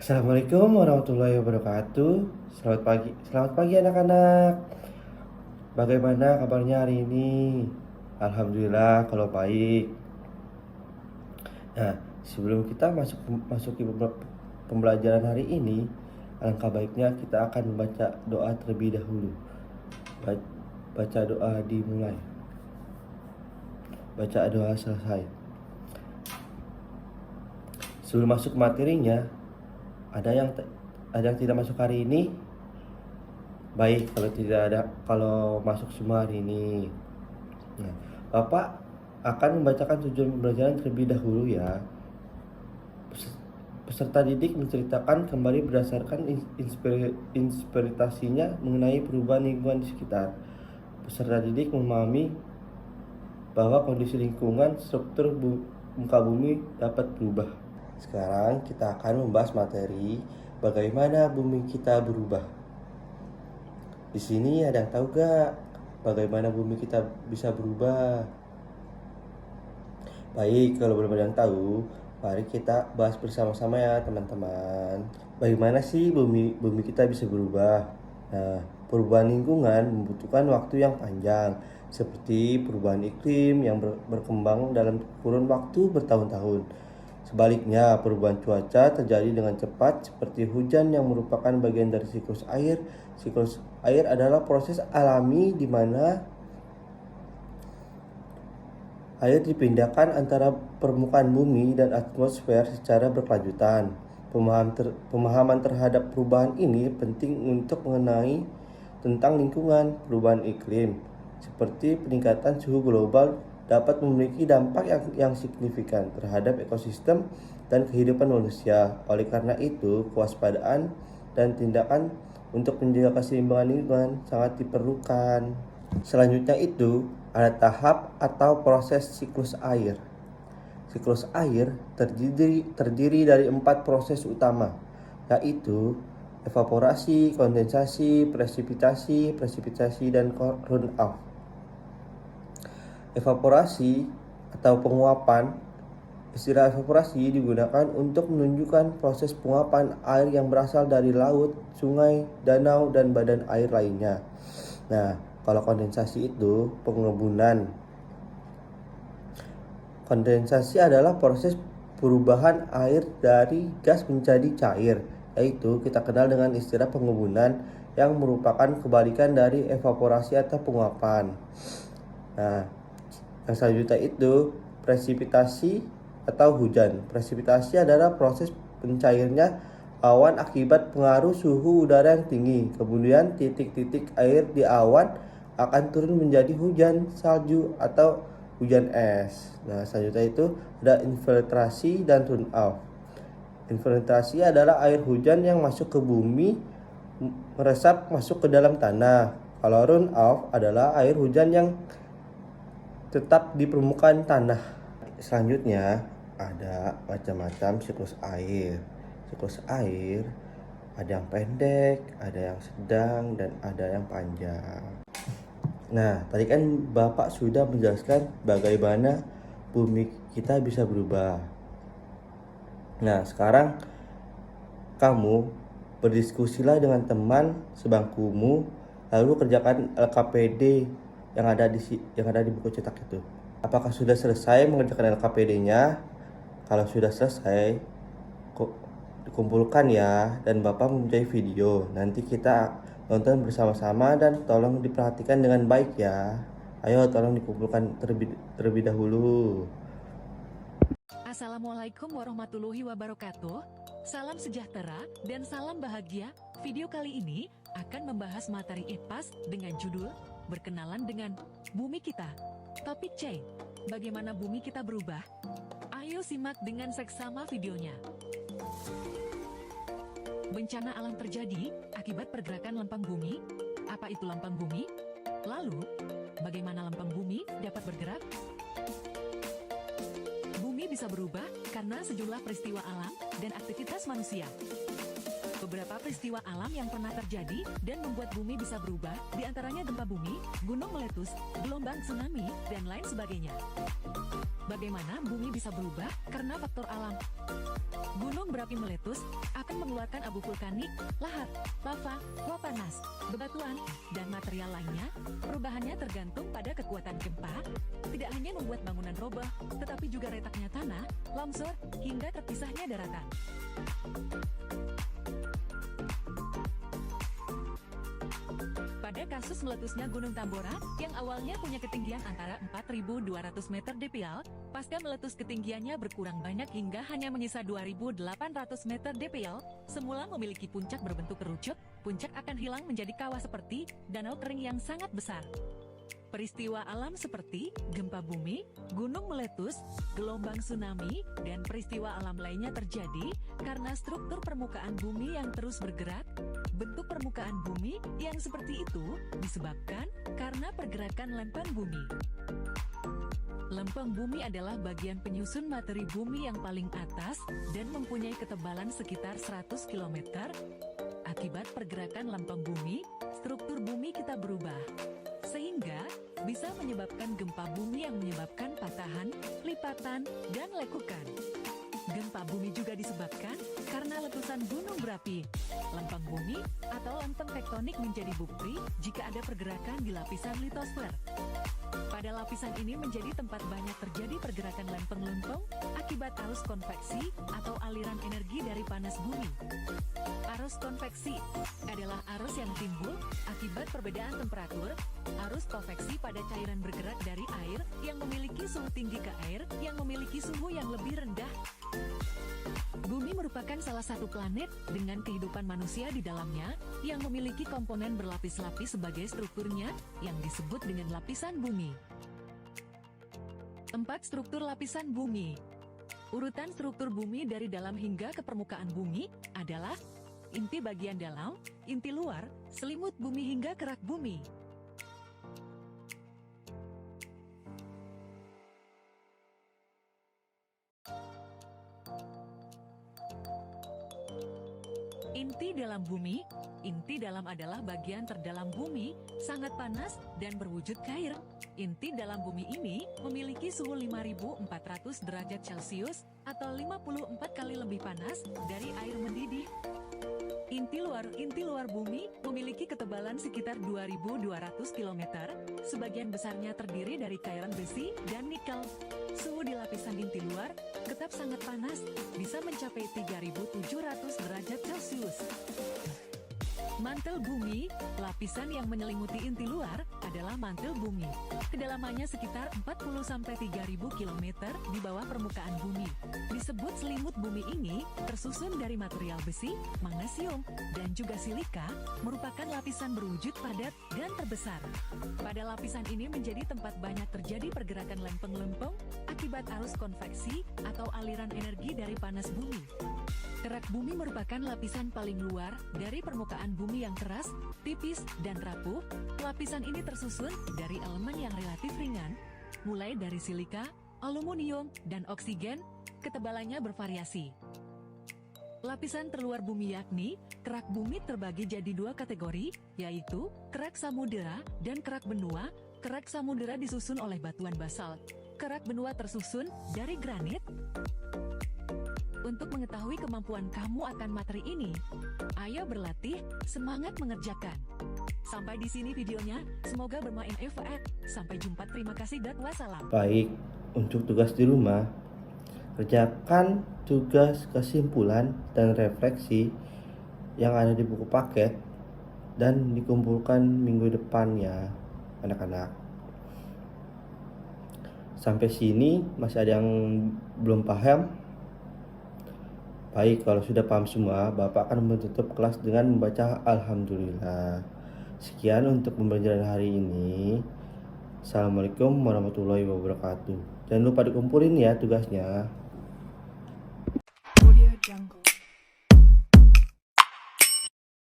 Assalamualaikum warahmatullahi wabarakatuh. Selamat pagi anak-anak. Bagaimana kabarnya hari ini? Alhamdulillah kalau baik. Nah, sebelum kita masuki pembelajaran hari ini, alangkah baiknya kita akan membaca doa terlebih dahulu. Baca doa dimulai. Baca doa selesai. Sebelum masuk materinya, ada yang tidak masuk hari ini? Baik, kalau masuk semua hari ini. Nah, Bapak akan membacakan tujuan pembelajaran terlebih dahulu ya. Peserta didik menceritakan kembali berdasarkan inspirasinya mengenai perubahan lingkungan di sekitar. Peserta didik memahami bahwa kondisi lingkungan struktur muka bumi dapat berubah. Sekarang kita akan membahas materi bagaimana bumi kita berubah. Di sini ada yang tahu gak bagaimana bumi kita bisa berubah? Baik, kalau belum ada yang tahu, mari kita bahas bersama-sama ya teman-teman. Bagaimana sih bumi kita bisa berubah? Nah, perubahan lingkungan membutuhkan waktu yang panjang, seperti perubahan iklim yang berkembang dalam kurun waktu bertahun-tahun. Sebaliknya, perubahan cuaca terjadi dengan cepat seperti hujan yang merupakan bagian dari siklus air. Siklus air adalah proses alami di mana air dipindahkan antara permukaan bumi dan atmosfer secara berkelanjutan. Pemahaman terhadap perubahan ini penting untuk mengenai tentang lingkungan. Perubahan iklim, seperti peningkatan suhu global, dapat memiliki dampak yang signifikan terhadap ekosistem dan kehidupan manusia. Oleh karena itu, kewaspadaan dan tindakan untuk menjaga keseimbangan lingkungan sangat diperlukan. Selanjutnya itu ada tahap atau proses siklus air. Siklus air terdiri dari 4 proses utama, yaitu evaporasi, kondensasi, presipitasi, dan runoff. Evaporasi atau penguapan. Istilah evaporasi digunakan untuk menunjukkan proses penguapan air yang berasal dari laut, sungai, danau, dan badan air lainnya. Nah, kalau kondensasi itu pengembunan. Kondensasi adalah proses perubahan air dari gas menjadi cair, yaitu kita kenal dengan istilah pengembunan yang merupakan kebalikan dari evaporasi atau penguapan. Nah, yang selanjutnya itu presipitasi atau hujan. Presipitasi adalah proses pencairnya awan akibat pengaruh suhu udara yang tinggi. Kemudian titik-titik air di awan akan turun menjadi hujan salju atau hujan es. Nah, selanjutnya itu ada infiltrasi dan runoff. Infiltrasi adalah air hujan yang masuk ke bumi meresap masuk ke dalam tanah. Kalau runoff adalah air hujan yang tetap di permukaan tanah. Selanjutnya ada macam-macam siklus air. Siklus air ada yang pendek, ada yang sedang, dan ada yang panjang. Nah, tadi kan Bapak sudah menjelaskan bagaimana bumi kita bisa berubah. Nah, sekarang kamu berdiskusilah dengan teman sebangkumu, lalu kerjakan LKPD yang ada di buku cetak itu. Apakah sudah selesai mengerjakan LKPD-nya? Kalau sudah selesai, dikumpulkan ya, dan Bapak mempunyai video. Nanti kita nonton bersama-sama dan tolong diperhatikan dengan baik ya. Ayo tolong dikumpulkan terlebih dahulu. Assalamualaikum warahmatullahi wabarakatuh. Salam sejahtera dan salam bahagia. Video kali ini akan membahas materi IPAS dengan judul Berkenalan dengan Bumi Kita. Topik C, bagaimana bumi kita berubah? Ayo simak dengan seksama videonya. Bencana alam terjadi akibat pergerakan lempeng bumi. Apa itu lempeng bumi? Lalu, bagaimana lempeng bumi dapat bergerak? Bumi bisa berubah karena sejumlah peristiwa alam dan aktivitas manusia. Beberapa peristiwa alam yang pernah terjadi dan membuat bumi bisa berubah, diantaranya gempa bumi, gunung meletus, gelombang tsunami, dan lain sebagainya. Bagaimana bumi bisa berubah karena faktor alam? Gunung berapi meletus akan mengeluarkan abu vulkanik, lahar, lava, uap panas, bebatuan, dan material lainnya. Perubahannya tergantung pada kekuatan gempa. Tidak hanya membuat bangunan roboh, tetapi juga retaknya tanah, longsor, hingga terpisahnya daratan. Pada kasus meletusnya Gunung Tambora, yang awalnya punya ketinggian antara 4.200 meter dpl, pasca meletus ketinggiannya berkurang banyak hingga hanya menyisa 2.800 meter dpl, semula memiliki puncak berbentuk kerucut, puncak akan hilang menjadi kawah seperti danau kering yang sangat besar. Peristiwa alam seperti gempa bumi, gunung meletus, gelombang tsunami, dan peristiwa alam lainnya terjadi karena struktur permukaan bumi yang terus bergerak. Bentuk permukaan bumi yang seperti itu disebabkan karena pergerakan lempeng bumi. Lempeng bumi adalah bagian penyusun materi bumi yang paling atas dan mempunyai ketebalan sekitar 100 km. Akibat pergerakan lempeng bumi, struktur bumi kita berubah, sehingga bisa menyebabkan gempa bumi yang menyebabkan patahan, lipatan, dan lekukan. Gempa bumi juga disebabkan karena letusan gunung berapi. Lempeng bumi atau lempeng tektonik menjadi bukti jika ada pergerakan di lapisan litosfer. Pada lapisan ini menjadi tempat banyak terjadi pergerakan lempeng-lempeng akibat arus konveksi atau aliran energi dari panas bumi. Arus konveksi adalah arus yang timbul akibat perbedaan temperatur. Arus konveksi pada cairan bergerak dari air yang memiliki suhu tinggi ke air yang memiliki suhu yang lebih rendah. Bumi merupakan salah satu planet dengan kehidupan manusia di dalamnya yang memiliki komponen berlapis-lapis sebagai strukturnya yang disebut dengan lapisan bumi. 4. Struktur lapisan bumi. Urutan struktur bumi dari dalam hingga ke permukaan bumi adalah inti bagian dalam, inti luar, selimut bumi hingga kerak bumi. Inti dalam bumi. Inti dalam adalah bagian terdalam bumi, sangat panas dan berwujud cair. Inti dalam bumi ini memiliki suhu 5.400 derajat Celcius atau 54 kali lebih panas dari air mendidih. Inti luar bumi memiliki ketebalan sekitar 2.200 km. Sebagian besarnya terdiri dari cairan besi dan nikel. Suhu di lapisan inti luar tetap sangat panas, bisa mencapai 3.700 derajat Celcius. Mantel bumi, lapisan yang menyelimuti inti luar, adalah mantel bumi. Kedalamannya sekitar 40-3.000 km di bawah permukaan bumi. Disebut selimut bumi ini tersusun dari material besi, magnesium, dan juga silika, merupakan lapisan berwujud padat dan terbesar. Pada lapisan ini menjadi tempat banyak terjadi pergerakan lempeng-lempeng akibat arus konveksi atau aliran energi dari panas bumi. Kerak bumi merupakan lapisan paling luar dari permukaan bumi yang keras, tipis, dan rapuh. Lapisan ini tersusun dari elemen yang relatif ringan, mulai dari silika, aluminium, dan oksigen. Ketebalannya bervariasi. Lapisan terluar bumi yakni, kerak bumi terbagi jadi dua kategori, yaitu kerak samudera dan kerak benua. Kerak samudera disusun oleh batuan basalt. Kerak benua tersusun dari granit. Untuk mengetahui kemampuan kamu akan materi ini, ayo berlatih, semangat mengerjakan. Sampai di sini videonya, semoga bermanfaat. Sampai jumpa, terima kasih dan wassalam. Baik, untuk tugas di rumah, kerjakan tugas kesimpulan dan refleksi yang ada di buku paket dan dikumpulkan minggu depan ya, anak-anak. Sampai sini masih ada yang belum paham? Baik, kalau sudah paham semua, Bapak akan menutup kelas dengan membaca Alhamdulillah. Sekian untuk pembelajaran hari ini. Assalamualaikum warahmatullahi wabarakatuh. Jangan lupa dikumpulin ya tugasnya. Audio Jungle.